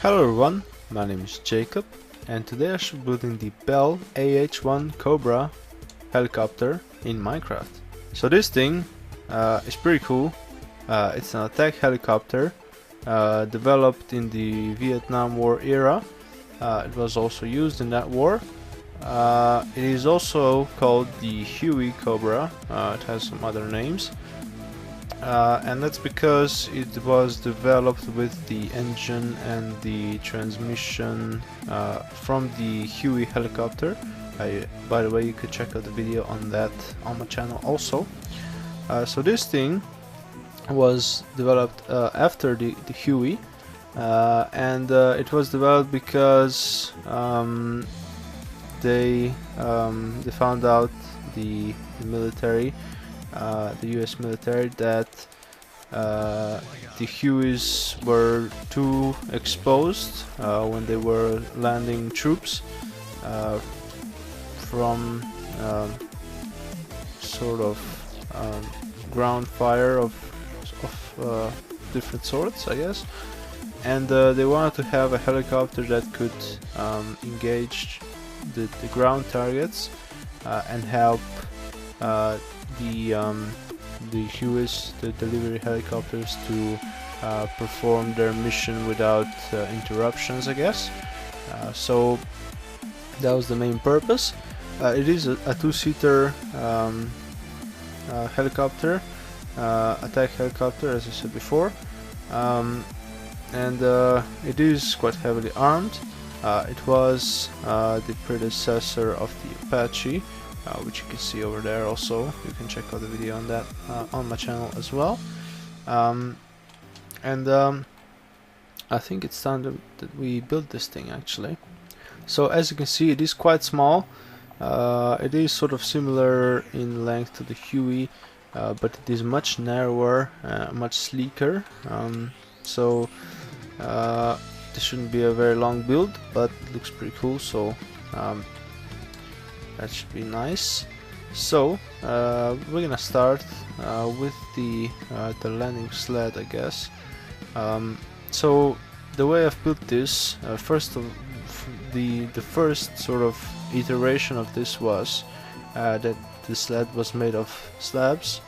Hello everyone, my name is Jacob and today I should be building the Bell AH-1 Cobra helicopter in Minecraft. So this thing is pretty cool. It's an attack helicopter developed in the Vietnam War era. It was also used in that war. It is also called the Huey Cobra. It has some other names. And that's because it was developed with the engine and the transmission from the Huey helicopter. By the way, you could check out the video on that on my channel also. So this thing was developed after the Huey, and it was developed because they found out, the military, the US military, that the Hueys were too exposed when they were landing troops from sort of ground fire of different sorts, I guess, and they wanted to have a helicopter that could engage the ground targets and help the Hueys, the delivery helicopters, to perform their mission without interruptions, I guess. So that was the main purpose. It is a two-seater helicopter, attack helicopter, as I said before, and it is quite heavily armed. It was the predecessor of the Apache, which you can see over there. Also, you can check out the video on that on my channel as well. I think it's time that we build this thing actually. So as you can see, it is quite small. It is sort of similar in length to the Huey, but it is much narrower, much sleeker. So this shouldn't be a very long build, but it looks pretty cool. So that should be nice. So we're gonna start with the landing sled, I guess. So the way I've built this, the first sort of iteration of this was that the sled was made of slabs,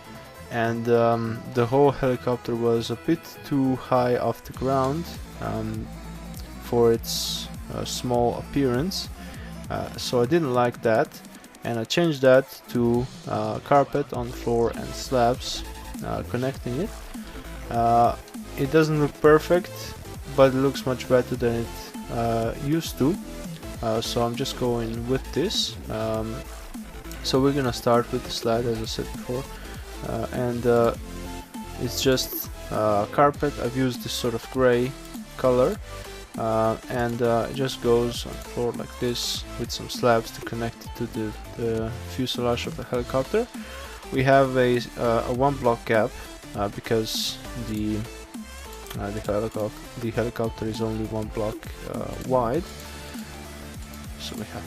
and the whole helicopter was a bit too high off the ground for its small appearance. So I didn't like that, and I changed that to carpet on the floor and slabs connecting it. It doesn't look perfect, but it looks much better than it used to. So I'm just going with this. So we're gonna start with the sled, as I said before, and it's just carpet. I've used this sort of gray color. And it just goes on the floor like this, with some slabs to connect it to the fuselage of the helicopter. We have a one block gap because the helicopter is only one block wide. So we have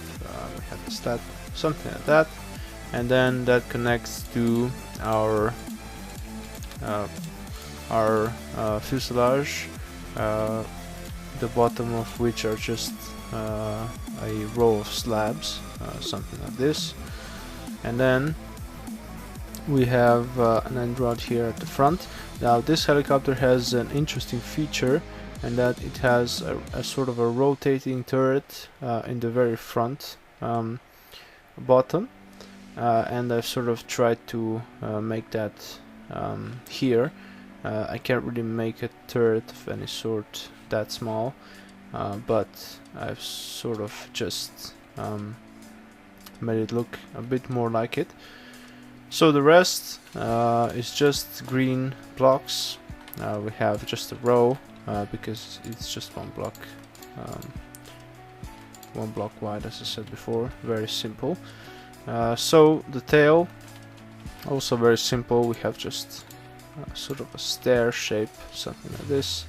the slab, something like that, and then that connects to our fuselage. The bottom of which are just a row of slabs, something like this, and then we have an end rod here at the front. Now this helicopter has an interesting feature, and that it has a sort of a rotating turret in the very front bottom, and I've sort of tried to make that here. I can't really make a turret of any sort that small, but I've sort of just made it look a bit more like it. So the rest is just green blocks. We have just a row because it's just one block wide, as I said before. Very simple. So the tail, also very simple. We have just sort of a stair shape, something like this.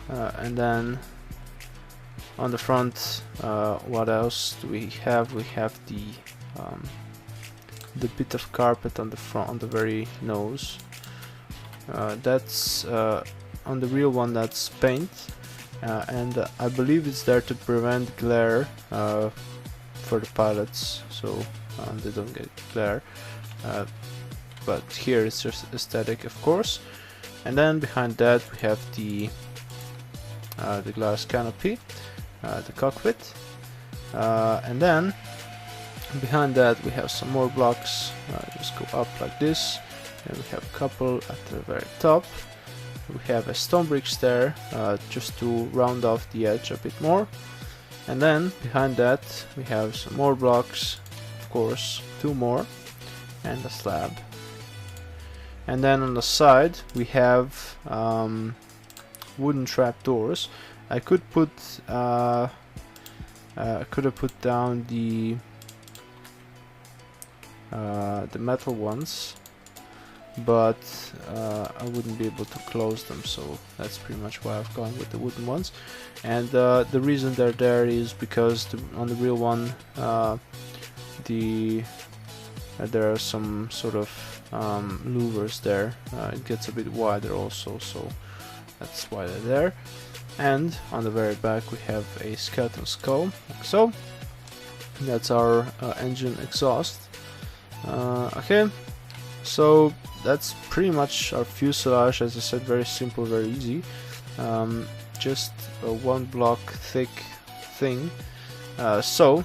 And then on the front, what else do we have? We have the bit of carpet on the front, on the very nose. That's on the real one, that's paint. and I believe it's there to prevent glare for the pilots, so they don't get glare. But here it's just aesthetic, of course. And then behind that we have the glass canopy, the cockpit, and then behind that we have some more blocks. Just go up like this, and we have a couple at the very top. We have a stone brick stair just to round off the edge a bit more, and then behind that we have some more blocks, of course, 2 more, and a slab. And then on the side we have wooden trap doors. I could put I could have put down the metal ones, but I wouldn't be able to close them, so that's pretty much why I've gone with the wooden ones. And the reason they're there is because on the real one there are some sort of louvers there. It gets a bit wider also, so that's why they're there. And on the very back we have a skeleton skull, like so. That's our engine exhaust. Okay, so that's pretty much our fuselage. As I said, very simple, very easy. Just a 1 block thick thing. So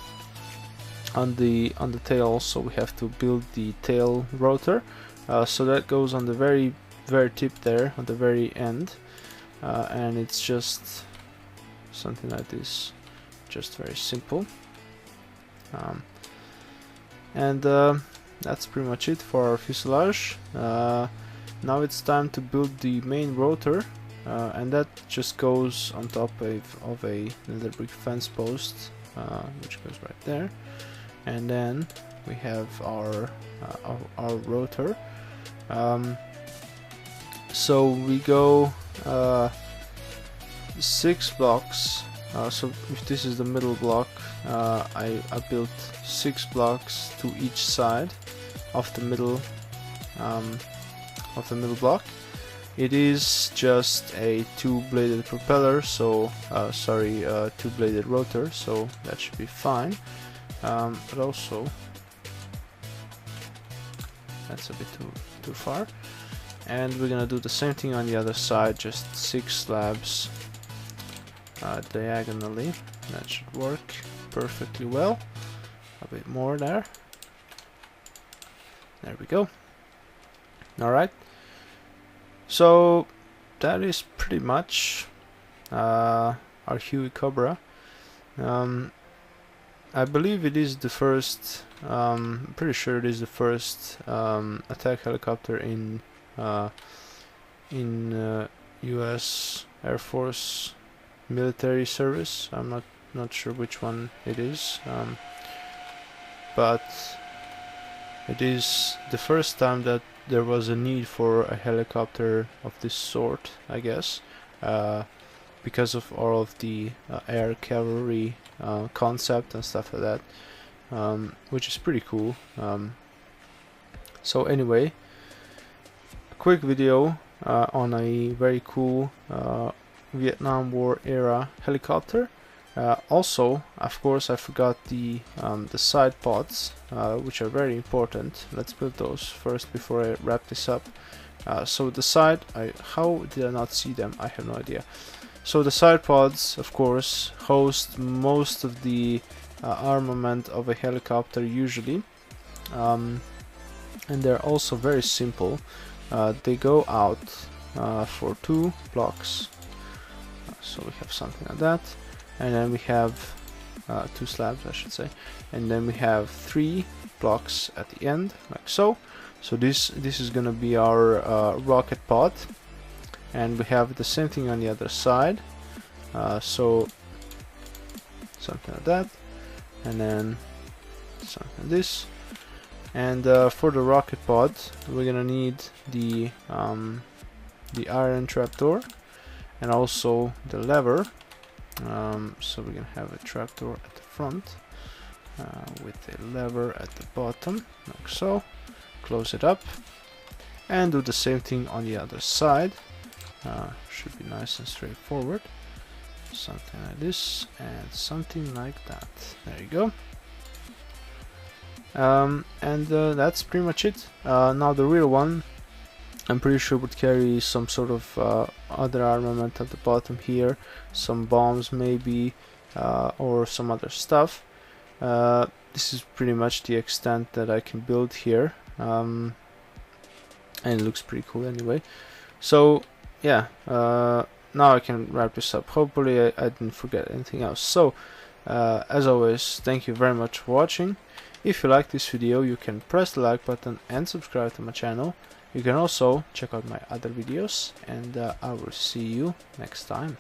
on the tail also we have to build the tail rotor. So that goes on the very tip there, on the very end, and it's just something like this, just very simple. And that's pretty much it for our fuselage. Now it's time to build the main rotor, and that just goes on top of a leather brick fence post, which goes right there. And then we have our rotor. So we go 6 blocks. So if this is the middle block, I built 6 blocks to each side of the middle block. It is just a 2-bladed propeller, so 2-bladed rotor, so that should be fine. But also that's a bit too far. And we're gonna do the same thing on the other side, just 6 slabs diagonally. That should work perfectly well. A bit more there. There we go. Alright, so that is pretty much our Huey Cobra. I believe it is the first, I'm pretty sure it is the first attack helicopter in US Air Force military service. I'm not sure which one it is, but it is the first time that there was a need for a helicopter of this sort, I guess, because of all of the air cavalry concept and stuff like that, which is pretty cool. So anyway, a quick video on a very cool Vietnam War era helicopter. Also, of course, I forgot the side pods, which are very important. Let's build those first before I wrap this up. So the side, how did I not see them? I have no idea. So the side pods, of course, host most of the armament of a helicopter usually, and they're also very simple. They go out for 2 blocks, so we have something like that, and then we have 2 slabs, I should say, and then we have 3 blocks at the end, like so. So this is gonna be our rocket pod. And we have the same thing on the other side, so something like that, and then something like this. And for the rocket pod, we're gonna need the iron trapdoor and also the lever. So we're gonna have a trapdoor at the front with a lever at the bottom, like so. Close it up, and do the same thing on the other side. Should be nice and straightforward. something like this, and something like that. There you go. And that's pretty much it. Now the rear one, I'm pretty sure would carry some sort of other armament at the bottom here, some bombs maybe, or some other stuff. This is pretty much the extent that I can build here, and it looks pretty cool anyway. So yeah, now I can wrap this up. Hopefully I didn't forget anything else. So as always, thank you very much for watching. If you like this video, you can press the like button and subscribe to my channel. You can also check out my other videos, and I will see you next time.